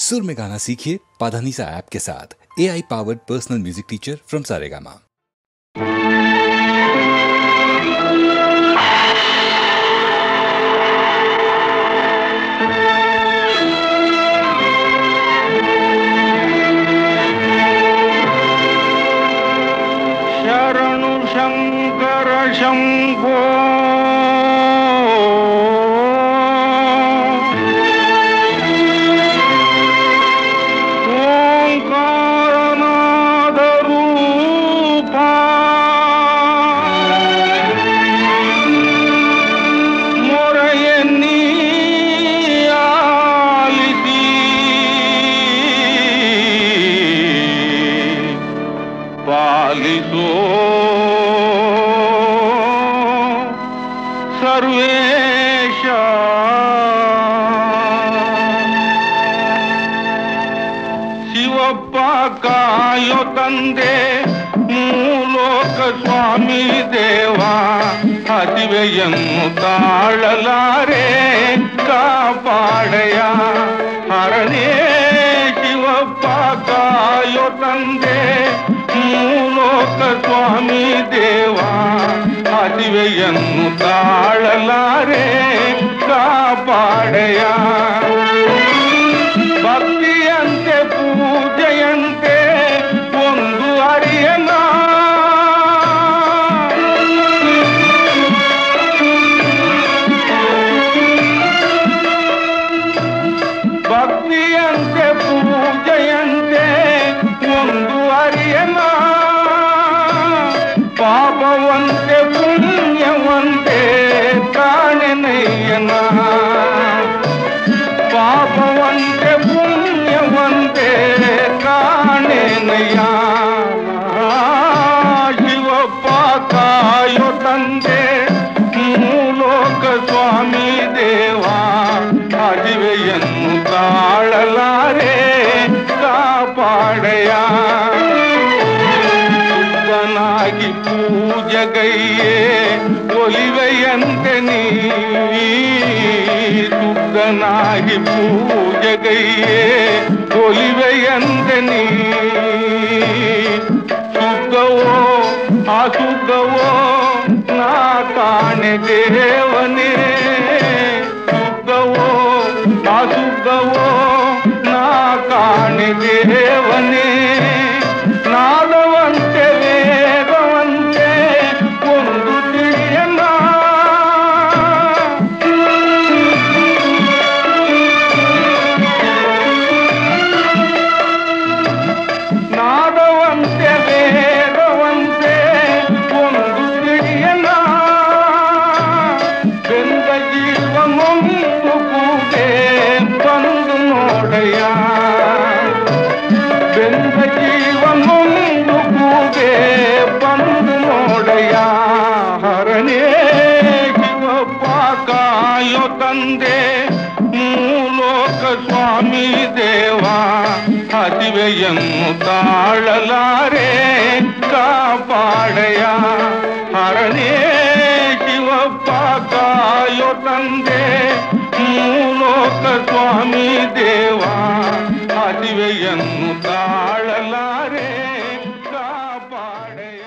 सुर में गाना सीखिए पाधानीसा ऐप के साथ। AI powered personal music teacher from Saregama. शरणु शंकर शंभो ओंकारनाद रूपा मोरयन्नी आलिसी पालिसो सर्वेश ಶಿವಪ್ಪ ಕಾಯೋ ತಂದೆ ಮೂಲೋಕ ಸ್ವಾಮಿ ದೇವ ಹಸಿವೆಯನ್ನು ತಾಳಲಾರೆ ಕಾಪಾಡಯ ಹರನೇ ಶಿವಪ್ಪ ಕಾಯೋ ತಂದೆ ಮೂಲೋಕ ಸ್ವಾಮಿ ದೇವ ಹಸಿವೆಯನ್ನು ತಾಳಲಾರೆ ಕಾಪಾಡಯ ಭಕ್ತಿಯಂತೆ ಪೂಜೆಯಂತೆ ಒಂದು ಅರಿಯನ ಭಕ್ತಿಯಂತೆ ಪೂಜೆಯಂತೆ ಒಂದು ಅರಿಯನ ಪಾಪವಂತೆ ಪುಣ್ಯವಂತೆ ಕಾಣೆನಯ್ಯನ ಪಾಪವಂತೆ ಪುಣ್ಯವಂತೆ ಕಾಣೆನಯ್ಯ ಶಿವಪ್ಪ ಕಾಯೋ ತಂದೆ ಮೂಲೋಕ ಸ್ವಾಮಿ ದೇವ ಹಸಿವೆಯನ್ನು ತಾಳಲಾರೆ ಕಾಪಾಡಯ ಶುದ್ಧನಾಗಿ ಪೂಜೆಗೈಯೇ ಒಲಿವೆಯಂತೆ ನೀ ಶುದ್ಧನಾಗಿ ಪೂಜೆಗೈಯೇ ಒಲಿವೆಯಂತೆ ನೀ ಶುದ್ಧವೋ ಅಶುದ್ಧವೋ ನಾ ಕಾಣೆ ದೇವನೇ ಶುದ್ಧವೋ ಅಶುದ್ಧವೋ ನಾ ಕಾಣೆ ದೇವನೇ ನಾದವಂತೆ ವೇದವಂತೆ ಒಂದು ತಿಳಿಯನ ನಾದವಂತೆ ವೇದವಂತೆ ಒಂದು ತಿಳಿಯನ ಬೆಂದ ಜೀವನೊಂದು ಕೂಡೆ ಬಂದು ನೋಡಯ್ಯ ಬೆಂದ ಜೀವನೊಂದು ಕೂಡೆ ಬಂದು ನೋಡಯ್ಯ ಹರನೇ ಶಿವಪ್ಪ ಕಾಯೋ ತಂದೆ ಮೂಲೋಕ ಸ್ವಾಮಿ ದೇವ ಹಸಿವೆಯನ್ನು ತಾಳಲಾರೆ ಕಾಪಾಡಯ ಹರನೇ ಶಿವಪ್ಪ ಕಾಯೋ ತಂದೆ ಮೂಲೋಕ ಸ್ವಾಮಿ ದೇವ ಹಸಿವೆಯನ್ನು ತಾಳಲಾರೆ ಕಾಪಾಡಯ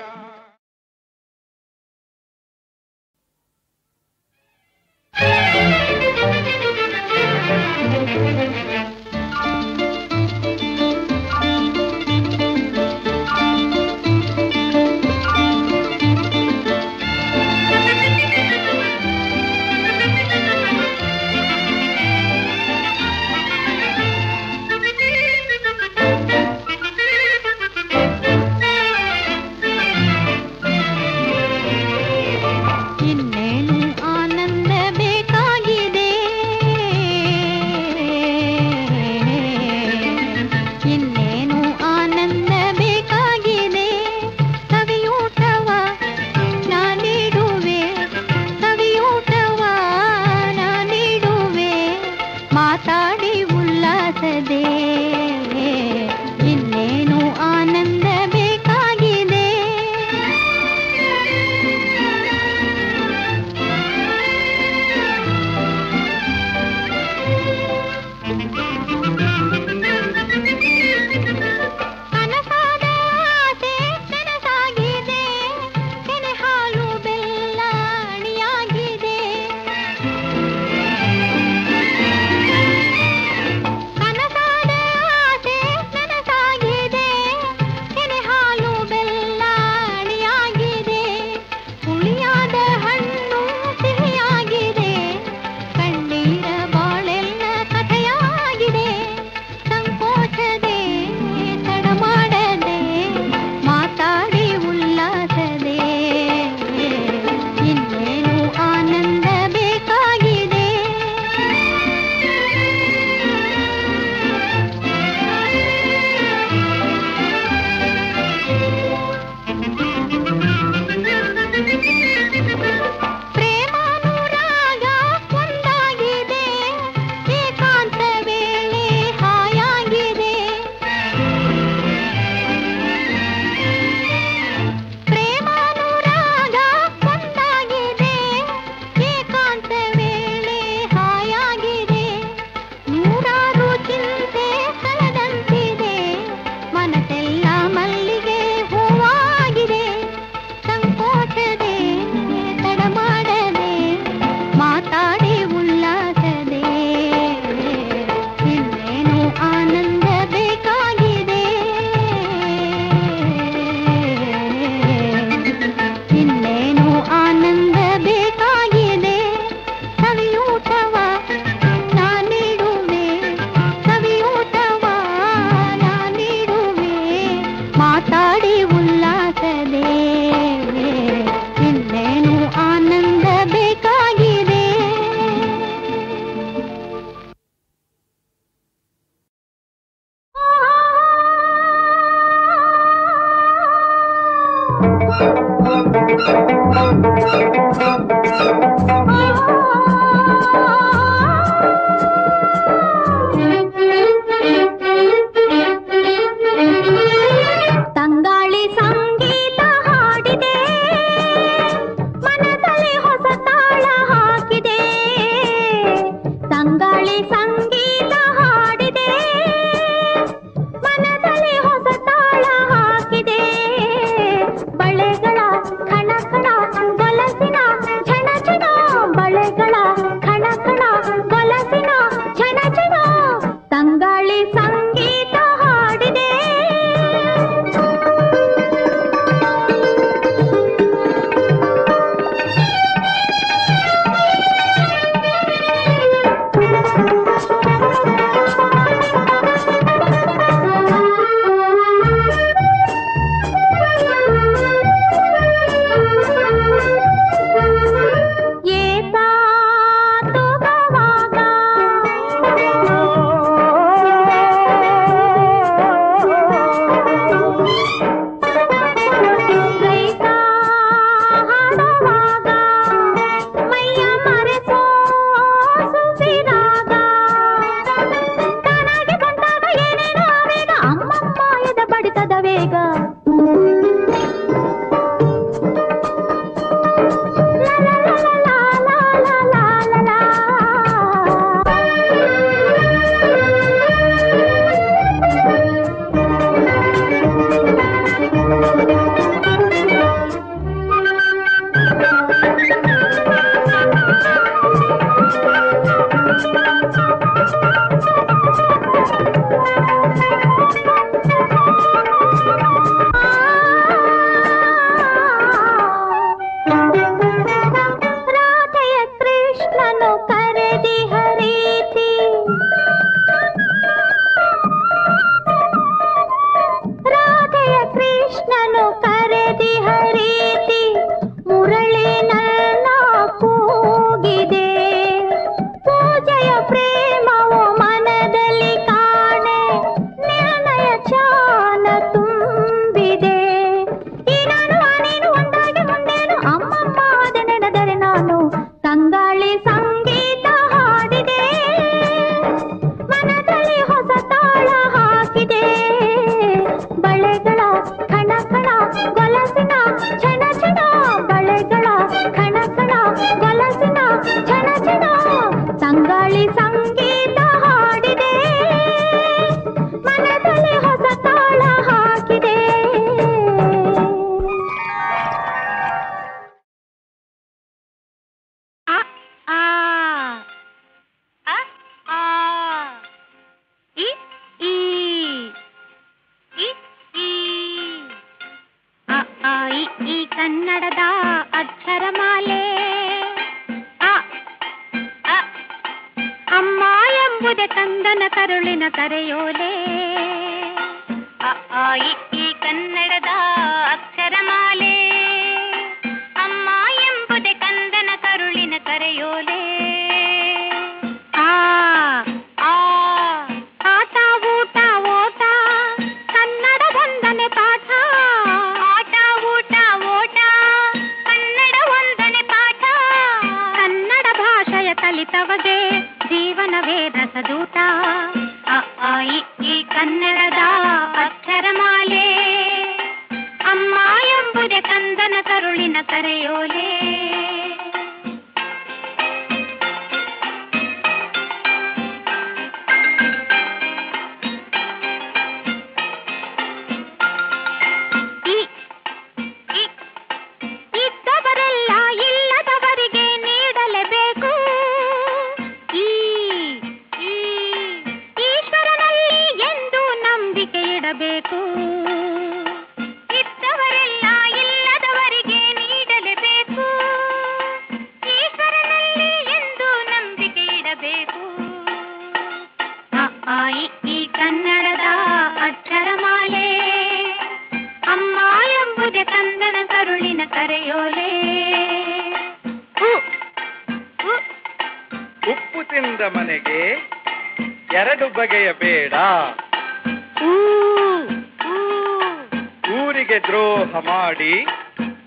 ಊರಿಗೆ ದ್ರೋಹ ಮಾಡಿ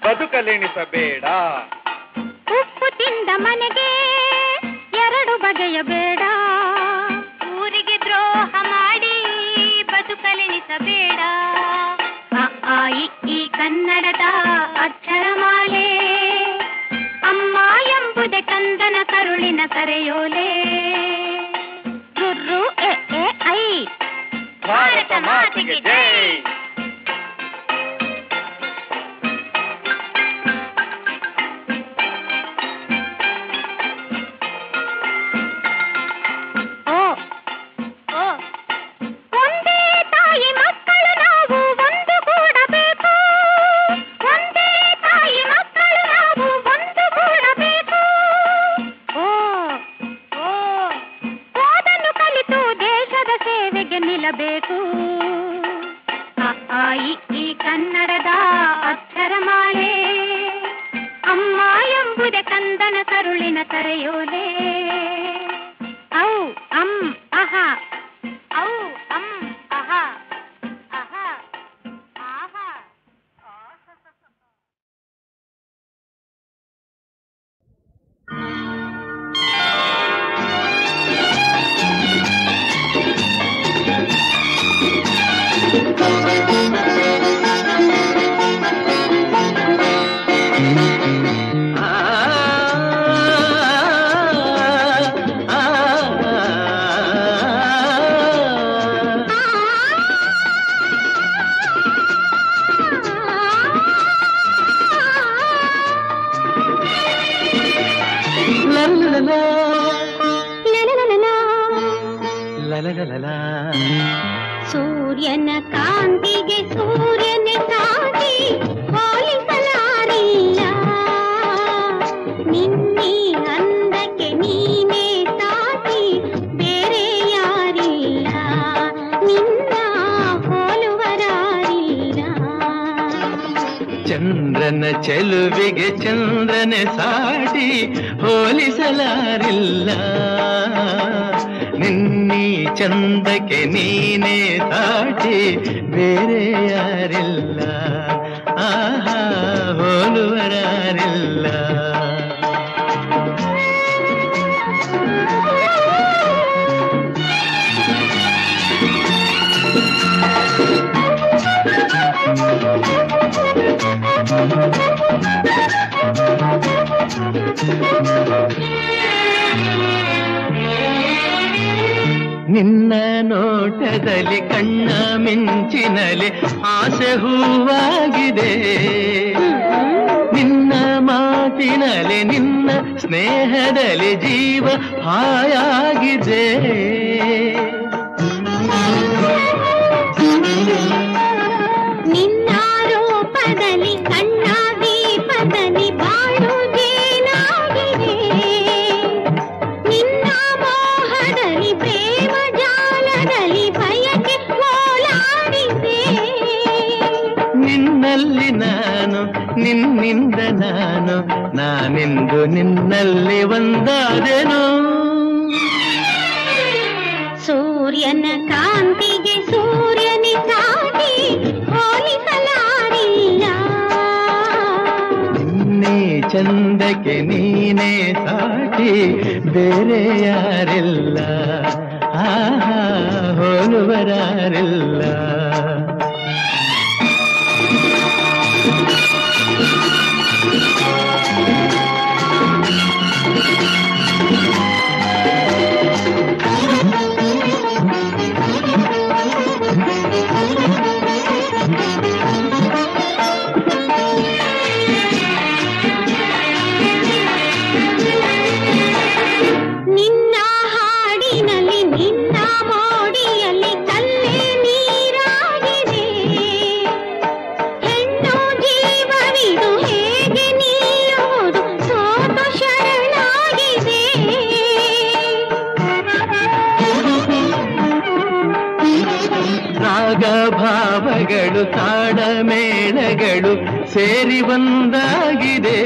ಬದುಕಲೆಣಿಸಬೇಡ. ಉಪ್ಪು ತಿಂದ ಮನೆಗೆ ಎರಡು ಬಗೆಯಬೇಡ. ಊರಿಗೆ ದ್ರೋಹ ಮಾಡಿ ಬದುಕಲೆಣಿಸಬೇಡ. ಈ ಕನ್ನಡದ ಅಕ್ಷರಮಾಲೆ ಅಮ್ಮ ಎಂಬುದೇ ಕಂದನ ಕರುಳಿನ ಕರೆಯೋಲೆ. ರುರ್ರು ಎ ಎ ಐ ಭಾರತ ಮಾತೆಗೆ ಜೈ. ಈ ಕನ್ನಡದ ಅಕ್ಷರಮಾಲೆ ಅಮ್ಮ ಎಂಬುದೇ ಕಂದನ ಕರುಳಿನ ಕರೆಯೋಲೆ. ಔ ಅಂ ಅಹ ಔ ಅಂ ಅಹ ಅಹ ಆಹ. ಸೂರ್ಯನ ಕಾಂತಿಗೆ ಸೂರ್ಯನ ಕಾಂತಿ ಹೋಲಿಸಲಾರಿಲ್ಲ. ನಿನ್ನೆ ಅಂದಕ್ಕೆ ನೀನೇ ಸಾಟಿ ಬೇರೆ ಯಾರಿಲ್ಲ. ನಿನ್ನ ಹೋಲುವರಾರಿಲ್ಲ. ಚಂದ್ರನ ಚೆಲುವಿಗೆ ಚಂದ್ರನ ಸಾಟಿ ಹೋಲಿಸಲಾರಿಲ್ಲ. ನಿನ್ನೀ ಚಂದಕ್ಕೆ ನೀನೇ ಸಾಟಿ ಬೇರೆ ಯಾರಿಲ್ಲ. ಆಹಾ ಹೋಲುವರಾರಿಲ್ಲ. ನಿನ್ನ ನೋಟದಲ್ಲಿ ಕಣ್ಣ ಮಿಂಚಿನಲ್ಲಿ ಆಸೆ ಹೂವಾಗಿದೆ. ನಿನ್ನ ಮಾತಿನಲ್ಲಿ ನಿನ್ನ ಸ್ನೇಹದಲ್ಲಿ ಜೀವ ಹಾಯಾಗಿದೆ. ನಿನ್ನ ರೂಪದಲ್ಲಿ ಕಣ್ಣ ದೀಪದಲ್ಲಿ ಬಾಳು ಜೇನಾಗಿದೆ. ನಿನ್ನ ಮೋಹದಲ್ಲಿ ಪ್ರೇಮ ಜಾಲದಲ್ಲಿ ಬಯಕೆ ಓಲಾಡಿದೆ. ನಿನ್ನಲ್ಲಿ ನಾನು ನಿನ್ನಿಂದ ನಾನೆಂದು ನಿನ್ನಲ್ಲಿ ಒಂದಾದೆನು. ಸೂರ್ಯನ ಕಾಂತಿಗೆ ಸೂರ್ಯನೇ ಸಾಟಿ ಹೋಲಿಸಲಾರಿಲ್ಲ. ನಿನ್ನೆ ಚಂದಕ್ಕೆ ನೀನೇ ಸಾಟಿ ಬೇರೆ ಯಾರಿಲ್ಲ. ಆಹಾ ಹೋಲುವರಾರಿಲ್ಲ. ನಿನ್ನ ಹಾಡಿನಲ್ಲಿ ನಿನ್ನ ಮೋಡಿಯಲ್ಲಿ ಕಲ್ಲೇ ನೀರಾಗಿದೆ. ಹೆಣ್ಣು ಜೀವವಿದು ಹೇಗೆ ನಿಲ್ಲುವುದು ಸೋತು ಶರಣಾಗಿದೆ. ರಾಗ ಭಾವಗಳು ತಾಡ ಮೇಳಗಳು ಸೇರಿ ಒಂದಾಗಿದೆ.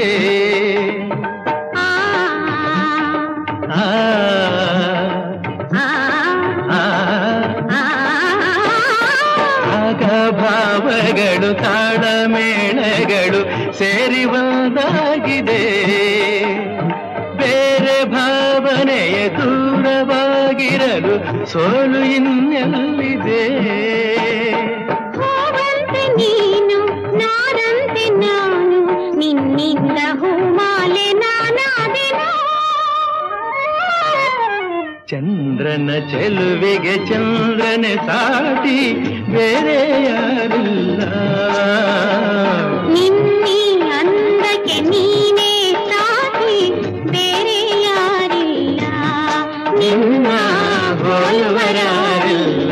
ರಾಗ ಭಾವ ಭಾವಗಳು ತಾಳಮೇಳಗಳು ಸೇರಿ ಒಂದಾಗಿದೆ. ಬೇರೆ ಭಾವನೆಯ ದೂರವಾಗಿರಲು ಸೋಲು ಇನ್ನೆಲ್ಲಿದೆ? ಹೂವಂತೆ ನೀನು ನಾರಂತೆ ನಾನು, ನಿನ್ನಿಂದ ಹೂಮಾಲೆ ನಾನಾದೆನು. ಚಂದ್ರನ ಚೆಲುವಿಗೆ ಚಂದ್ರನ ಸಾಟಿ ಬೇರೆ ಯಾರಿಲ್ಲ. ನಿನ್ನಿ ಅಂದಕ್ಕೆ ನೀನೇ ಸಾಟಿ ಬೇರೆ ಯಾರಿಲ್ಲ, ನಿನ್ನ ಹೋಲುವರಾರಿಲ್ಲ.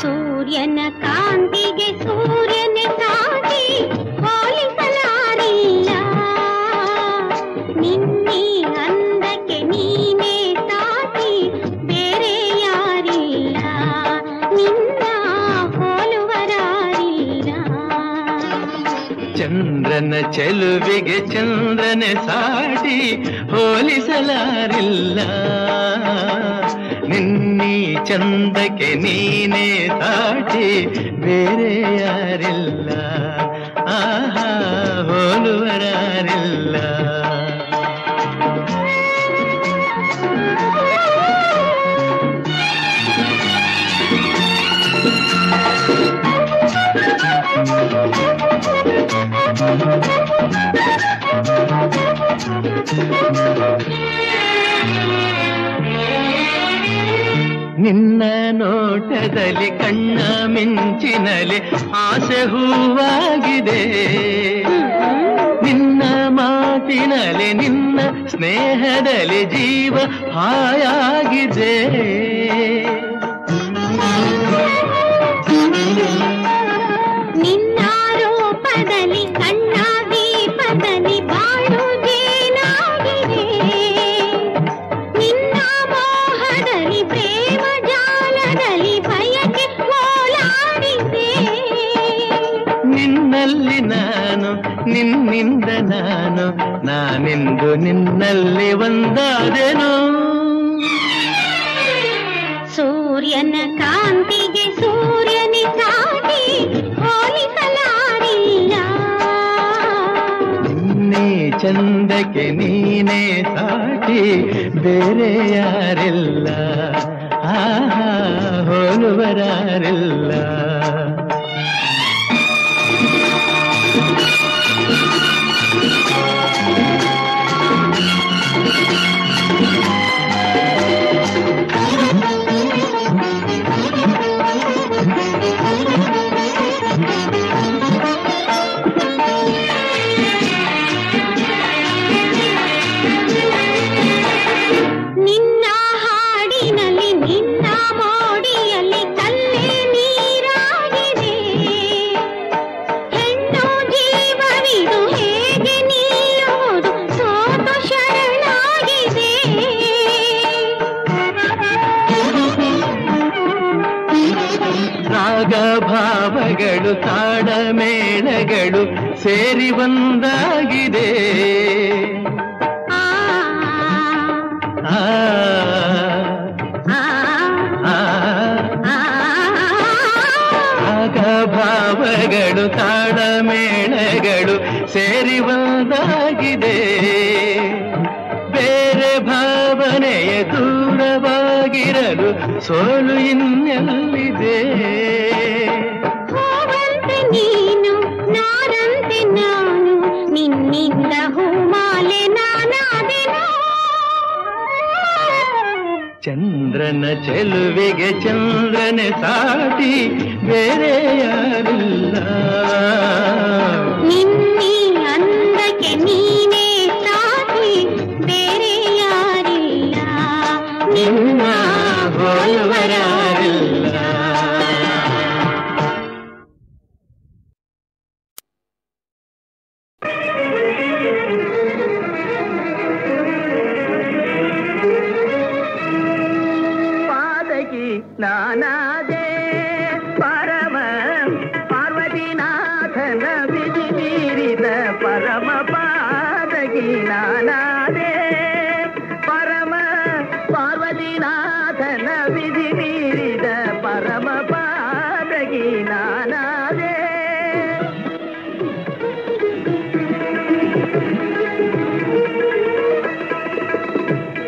ಸೂರ್ಯನ ಕಾಂತಿಗೆ ಸೂರ್ಯನ ಸಾಟಿ ಹೋಲಿಸಲಾರಿಲ್ಲ. ನಿನ್ನೆ ಅಂದಕ್ಕೆ ನೀನೇ ಸಾಟಿ ಬೇರೆ ಯಾರಿಲ್ಲ, ನಿನ್ನ ಹೋಲುವರಾರಿಲ್ಲ. ಚಂದ್ರನ ಚೆಲುವಿಗೆ ಚಂದ್ರನ ಸಾಟಿ ಹೋಲಿಸಲಾರಿಲ್ಲ. ನಿನ್ನೀ ಚಂದಕ್ಕೆ ನೀನೇ ಸಾಟಿ ಬೇರೆ ಯಾರಿಲ್ಲ. ಆಹಾ ಹೋಲುವರಾರಿಲ್ಲ. ನಿನ್ನ ನೋಟದಲ್ಲಿ ಕಣ್ಣ ಮಿಂಚಿನಲ್ಲಿ ಆಸೆ ಹೂವಾಗಿದೆ. ನಿನ್ನ ಮಾತಿನಲ್ಲಿ ನಿನ್ನ ಸ್ನೇಹದಲ್ಲಿ ಜೀವ ಹಾಯಾಗಿದೆ. ನಿನ್ನ ರೂಪದಲ್ಲಿ ಕಣ್ಣ ದೀಪದಲ್ಲಿ ಬಾಳು ಜೇನಾಗಿದೆ. ನಿನ್ನ ಮೋಹದಲ್ಲಿ ಪ್ರೇಮ ಜಾಲದಲ್ಲಿ ಬಯಕೆ ಓಲಾಡಿದೆ. ನಿನ್ನಲ್ಲಿ ನಾನು ನಿನ್ನಿಂದ ನಾನು, ನಾನೆಂದು ನಿನ್ನಲ್ಲಿ ಒಂದಾದೆನು. ಸೂರ್ಯನ ಕಾಂತಿಗೆ ಸೂರ್ಯನ ಸಾಟಿ ಹೋಲಿಸಲಾರಿಲ್ಲ. ನಿನ್ನೆ ಚಂದಕ್ಕೆ ನೀನೇ ಸಾಟಿ ಬೇರೆ ಯಾರಿಲ್ಲ. ಆಹಾ ಹೋಲುವರಾರಿಲ್ಲ. ನಿನ್ನ ಹಾಡಿನಲ್ಲಿ ನಿನ್ನ ಮೋಡಿಯಲ್ಲಿ ಕಲ್ಲೇ ನೀರಾಗಿದೆ. ಹೆಣ್ಣು ಜೀವವಿದು ಹೇಗೆ ನಿಲ್ಲುವುದು ಸೋತು ಶರಣಾಗಿದೆ. ರಾಗ ಭಾವಗಳು ತಾಳಮೇಳಗಳು ಸೇರಿ ಒಂದಾಗಿದೆ. ರಾಗ ಭಾವಗಳು ತಾಳಮೇಳಗಳು ಸೇರಿ ಒಂದಾಗಿದೆ. ಬೇರೆ ಭಾವನೆಯ ದೂರವಾಗಿರಲು ಸೋಲು ಇನ್ನೆಲ್ಲಿದೆ? ಹೂವಂತೆ ನೀನು ನಾರಂತೆ ನಾನು, ನಿನ್ನಿಂದ ಹೂಮಾಲೆ ನಾನಾದೆನು. ಚಂದ್ರನ ಚೆಲುವಿಗೆ ಚಂದ್ರನ ಸಾಟಿ ಬೇರೆ ಯಾರಿಲ್ಲ. ನಿನ್ನಿ ಅಂದಕ್ಕೆ ನೀನೇ ವಿಧಿ ಮೀರಿದ ಪರಮ ಪಾದಗಿ ನಾನಾದೆ ಪರಮ ಪಾರ್ವತಿನಾಥನ ವಿಧಿ ಮೀರಿದ ಪರಮ ಪಾದಗಿ ನಾನಾದೆ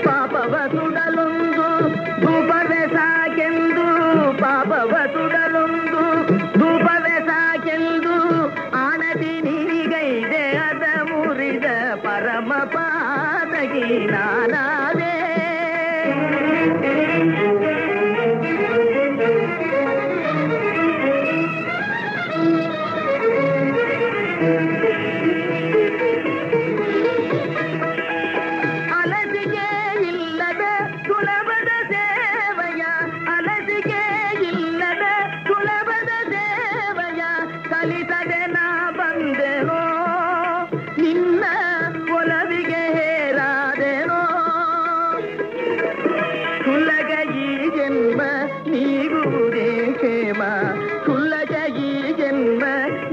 ಪಾಪವ ಸುಡಲೊಂದು ಧೂಪವೇ ಸಾಕೆಂದು ಪಾಪವ ಸುಡಲೊಂದು ಧೂಪವೇ ಸಾಕೆಂದು ಆಣತಿ ನೀಗೈದೆ ಅದ ಮುರಿದ ಪರಮ ಪಾದಗಿ ನಾನಾದೆ ಅಲಸಿಗೆ ಇಲ್ಲದ ಸುಲಭದ ಸೇವಯ ಅಲಸಿಗೆ ಇಲ್ಲದ ಸುಲಭದ ಸೇವಯ ಕಲಿಸದೆ ನಾ ಬಂದೆನೋ ನಿನ್ನ ಒಲವಿಗೆ ಹೇರಾದೆನೋ ಸುಲಗ ಈ ಜನ್ಮ ನೀಗುವುದೇ ಕ್ಷೇಮ ಸುಲಗ ಈ ಜನ್ಮ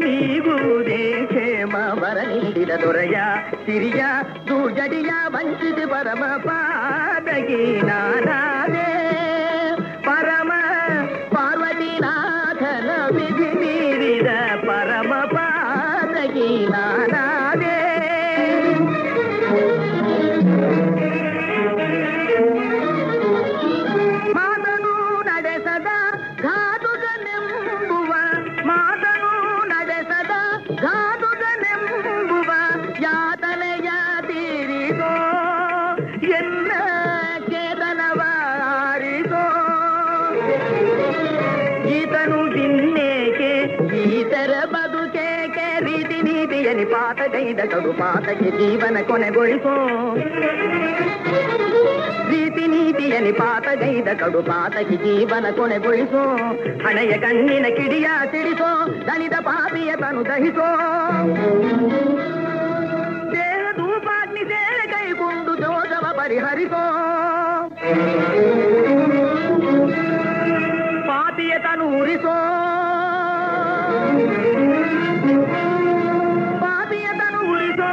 ನೀಗುವುದೇ ಕ್ಷೇಮ ವರ ನೀಡಿದ ದೊರೆಯ ಸಿರಿಯ ದುರ್ಜಡಿಯ ವಂಚಿಸಿ ಪರಮ ಪಾದಗಿ ನಾನಾದೆ ಪರಮ ಪಾರ್ವತಿನಾಥನ ವಿಧಿ ಮೀರಿದ ಪರಮ ಪಾದಗಿ ನಾನಾದೆ ಮಾತನು ನಡೆಸದ ಘಾತುಕನೆಂಬುವ ಮಾತನು ನಡೆಸದ ಘಾತುಕನೆಂಬುವ ಯಾತನೆಯ ತೀರಿಸೋ ಎನ್ನ ಚೇತನವ ಆರಿಸೋ ಈತನು ಇನ್ನೇಕೆ ಈತರ ಬದುಕೇಕೆ ರೀತಿ ನೀತಿಯಲ್ಲಿ ಪಾತಗೈದ ಕಡು ಪಾತಕ್ಕೆ ಜೀವನ ಕೊನೆಗೊಳಿಸೋ ರೀತಿ ನೀತಿಯಲ್ಲಿ ಪಾತಗೈದ ಕಡು ಪಾತಕ್ಕೆ ಜೀವನ ಕೊನೆಗೊಳಿಸೋ ಹಣೆಯ ಕಣ್ಣಿನ ಕಿಡಿಯ ಸಿಡಿಸೋ ದಣಿದ ಪಾಪಿಯ ತನು ದಹಿಸೋ ದೇಹ ಧೂಪಾಗ್ನಿ ಸೇವೆ ಕೈಗೊಂಡು ದೋಷವ ಪರಿಹರಿಸೋ ಪಾಪಿಯ ತನು ಉರಿಸೋ ಪಾಪಿಯ ತನು ಉರಿಸೋ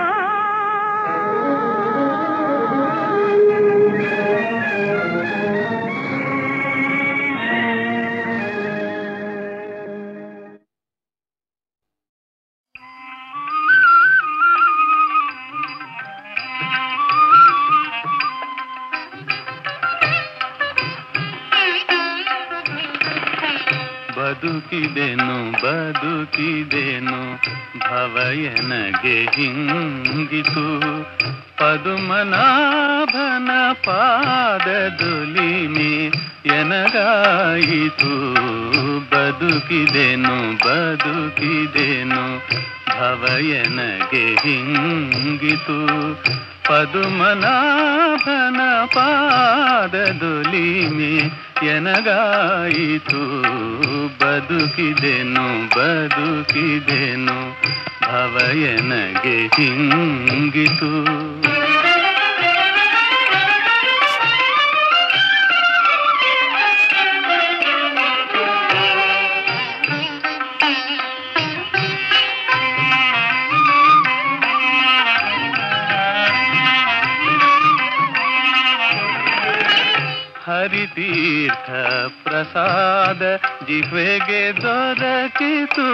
ಬದುಕಿದೆನು ಬದುಕಿದೆನು ಭವಯನಗೆ ಹಿಂಗಿತು ಪದುಮನಾಭನ ಪಾದದುಲಿಮೆ ಎನಗಾಯಿತು ಬದುಕಿದೆನು ಬದುಕಿದೆನು ಭವಯನಗೆ ಹಿಂಗಿತು ಪದುಮನಾಭನ ಪಾದದುಲಿಮೆ ಎನಗಾಯಿತು ಬದುಕಿದೆನು ಬದುಕಿದೆನು ಭವಯನಗೆ ಹಿಂಗಿತು ಹರಿತೀರ್ಥ ಪ್ರಸಾದ ಜಿಹ್ವೆಗೆ ದೊರಕಿತು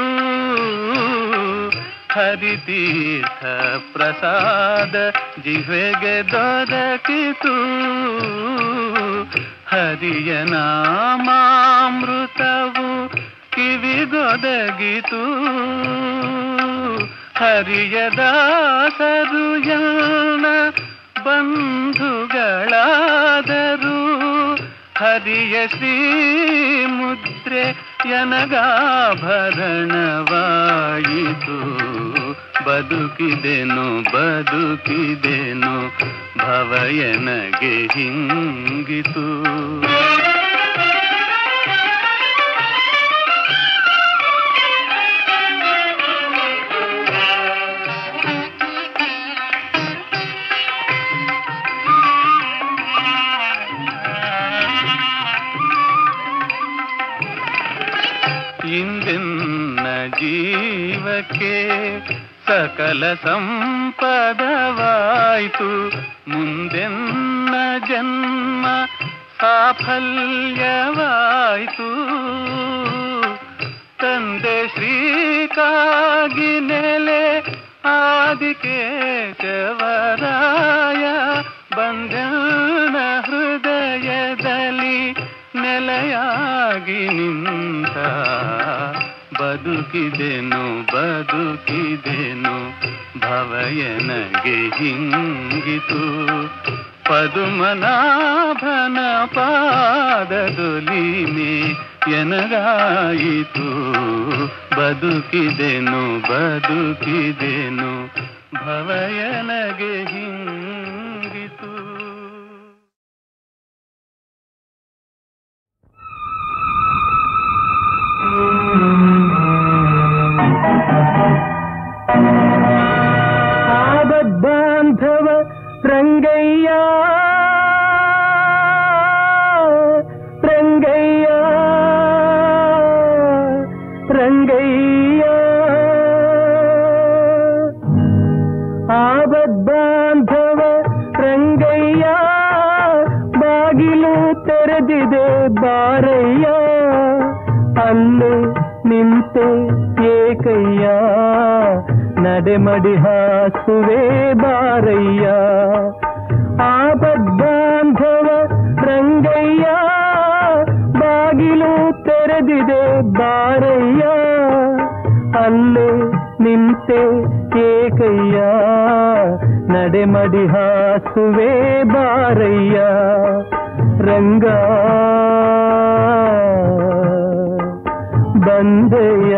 ಹರಿತೀರ್ಥ ಪ್ರಸಾದ ಜಿಹ್ವೆಗೆ ದೊರಕಿತು ಹರಿಯ ನಾಮಾಮೃತವು ಕಿವಿಗೊದಗಿತು ಹರಿಯ ದಾಸರು ಯಾನ ಬಂಧುಗಳಾದರು ಹರಿಯ ಶ್ರೀ ಮುದ್ರೆ ಯನಗಾಭರಣವಾಯಿತು ಬದುಕಿದೆನು ಬದುಕಿದೆನು ಭವಯನಗೆ ಹಿಂಗಿತು ಇಂದೆನ್ನ ಜೀವಕ್ಕೆ ಸಕಲ ಸಂಪದವಾಯಿತು ಮುಂದೆನ್ನ ಜನ್ಮ ಸಾಫಲ್ಯವಾಯಿತು ತಂದೆ ಶ್ರೀಕಾಗಿ ನೆಲೆ ಆದಿಕೇಶವರಾಯ ಬಂಧನ ಹೃದಯದಲ್ಲಿ ನೆಲೆಯಾಗಿ ನಿಂತ ಬದುಕಿದೆನು ಭವಯನಗೆ ಹಿಂಗಿತು ಪದುಮನಾಭನ ಪಾದದೊಲಿಮೆ ಎನಗಾಯಿತು ಬದುಕಿದೆನು ಭವಯನಗೆ ಹಿಂಗಿತು. ಆಬದ್ಬಾಂಧವ ರಂಗಯ್ಯ ರಂಗಯ್ಯ ರಂಗಯ್ಯ ಆಬದ್ಬಾಂಧವ ರಂಗಯ್ಯ ಬಾಗಿಲು ತೆರೆದಿದೆ ಬಾರಯ್ಯ ಅಲ್ಲೇ ನಿಂತೆ ಏಕಯ್ಯ ನಡೆಮಡಿ ಹಾಸುವೆ ಬಾರಯ್ಯ ಆಪದ್ಬಾಂಧವ ರಂಗಯ್ಯ ಬಾಗಿಲು ತೆರೆದಿದೆ ಬಾರಯ್ಯ ಅಲ್ಲೇ ನಿಂತೆ ಏಕಯ್ಯ ನಡೆಮಡಿ ಹಾಸುವೆ ಬಾರಯ್ಯ ರಂಗ ಬಂದಯ್ಯ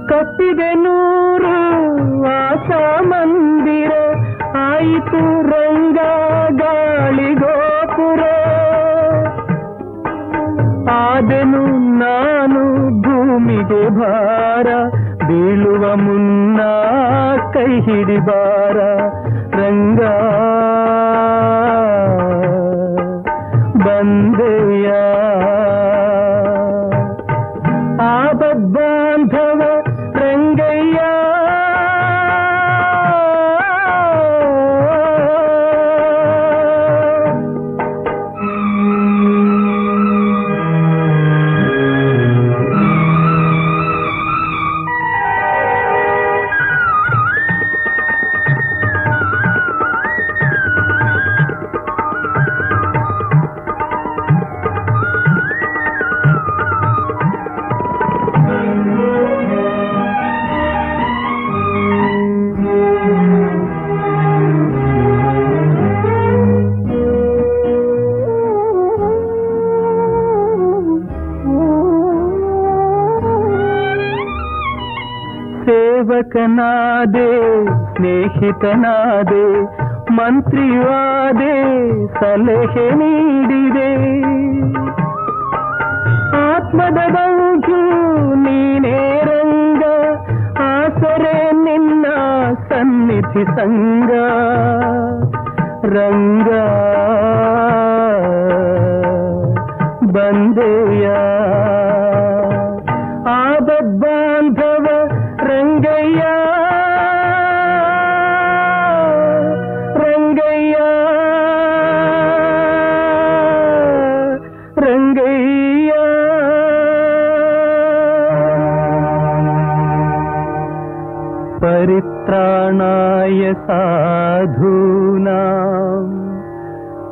ಕಟ್ಟಿದೆ ನೂರು ಆಶಾ ಮಂದಿರ ಆಯಿತು ರಂಗ ಗಾಳಿಗೋಪುರ ಆದೆನು ನಾನು ಭೂಮಿಗೆ ಭಾರ ಬೀಳುವ ಮುನ್ನ ಕೈ ಹಿಡಿಬಾರ ರಂಗ ಬಂದೆಯ ಆಬದ್ಬಾಂಧವ ರಂಗಯ್ಯ ಸೇವಕನಾದೆ ಸ್ನೇಹಿತನಾದೆ ಮಂತ್ರಿವಾದೆ ಸಲಹೆ ನೀಡಿದೆ ಆತ್ಮದ ಬಂಧು ನೀನೇ ರಂಗ ಆಸರೆ ನಿನ್ನ ಸನ್ನಿಧಿ ಸಂಗ ರಂಗ ಬಂದೆಯ ಆಬದ್ಬಾಂಧವ ರಂಗಯ್ಯ ರಂಗಯ್ಯ ರಂಗಯ್ಯ ಪರಿತ್ರಾಣಾಯ ಸಾಧೂನಾಂ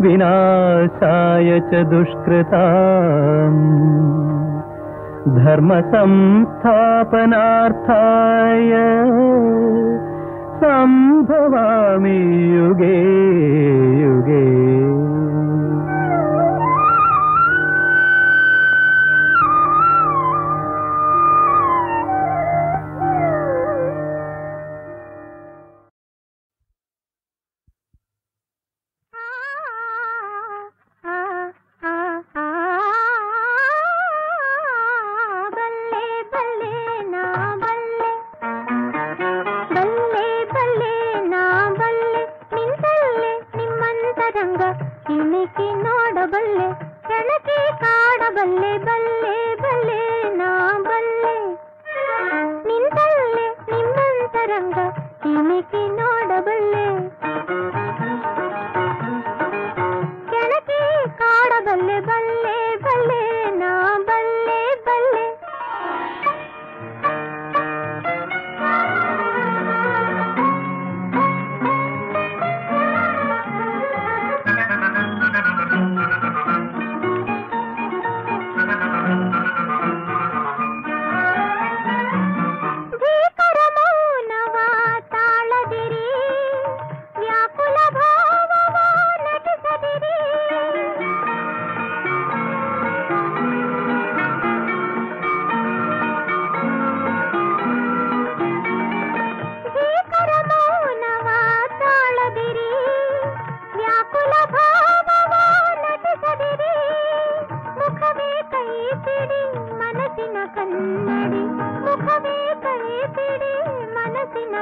ವಿನಾಶಾಯ ಚ ದುಷ್ಕೃತಾಂ ಧರ್ಮ ಸಂಸ್ಥಾಪನಾರ್ಥಾಯ ಸಂಭವಾಮಿ ಯುಗೇ ಯುಗೇ.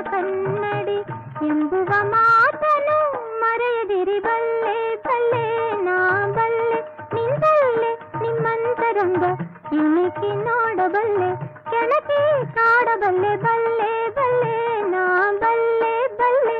ಕನ್ನಡಿ ಎಂಬುವ ಮಾತನು ಮರೆಯದಿರಿ ಬಲ್ಲೆ ಬಲ್ಲೆ ನಾ ಬಲ್ಲೆ ನಿಂದಲ್ಲೇ ನಿಮ್ಮಂತರಂಗ ಇಣುಕಿ ನೋಡಬಲ್ಲೆ ಕೆಣಕಿ ಕಾಡಬಲ್ಲೆ ಬಲ್ಲೆ ಬಲ್ಲೆ ನಾ ಬಲ್ಲೆ ಬಲ್ಲೆ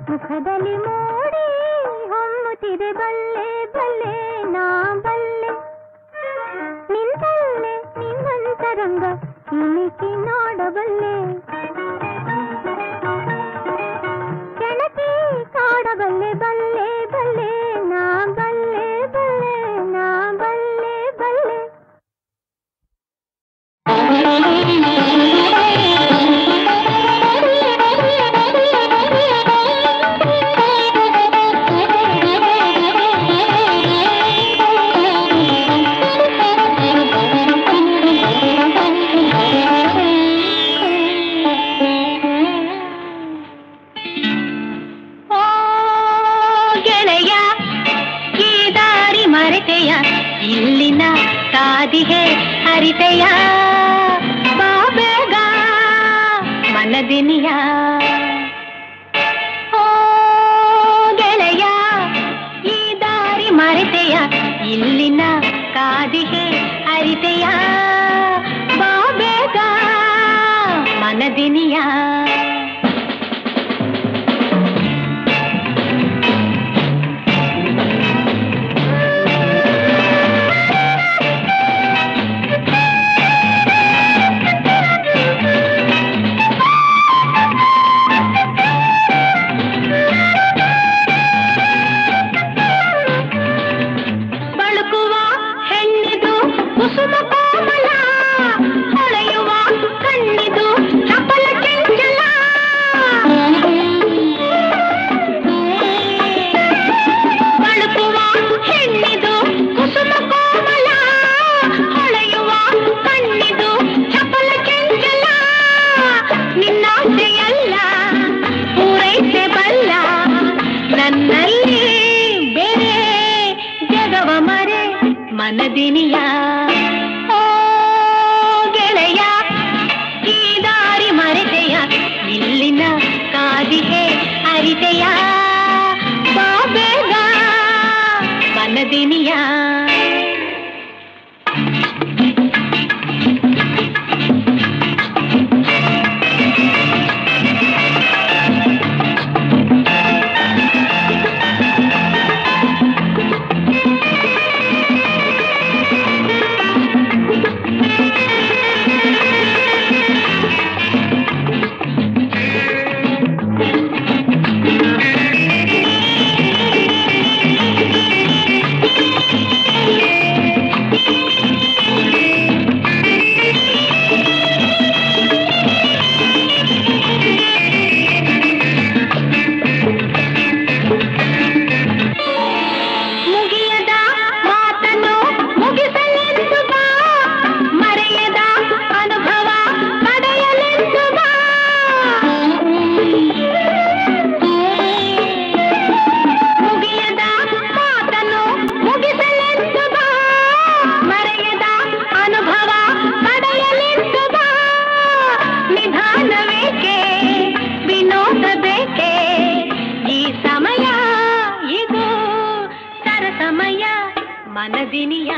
ಮುಖದಲ್ಲಿ ಮೂಡಿ ಹೊಮ್ಮುತ್ತಿದೆ ಬಲ್ಲೆ ಬಲ್ಲೆ ನಾ ಬಲ್ಲೆ ನಿಂತಲ್ಲೇ ನಿಮ್ಮಂತರಂಗ ಇಣಿಕಿ ನೋಡಬಲ್ಲೆ ಕೆಣಕಿ ಕಾಡಬಲ್ಲೆ ಬಲ್ಲೆ ಬಲ್ಲೆ ನಾ ಬಲ್ಲೆ ಬಲ್ಲೆ ನಾ ಬಲ್ಲೆ ಬಲ್ಲೆ ಇಲ್ಲಿನ ಕಾದಿಗೆ ಹರಿತೆಯ ಬಾಬೇಗ ಮನದಿನಿಯ ಓ ಗೆಳೆಯ ಈ ದಾರಿ ಮರೆತೆಯ ಇಲ್ಲಿನ ಕಾದಿಗೆ ಹರಿತೆಯ ಬಾಬೇಗ ಮನದಿನಿಯ ಮನದಿನಿಯ ಓ ಗೆಳೆಯ ಈ ದಾರಿ ಮರೆತೆಯ ಇಲ್ಲಿನ ಕಾದಿಗೆ ಹರಿತೆಯ ಬಾಬೇಗ ಮನದಿನಿಯ ಮನದಿನಿಯ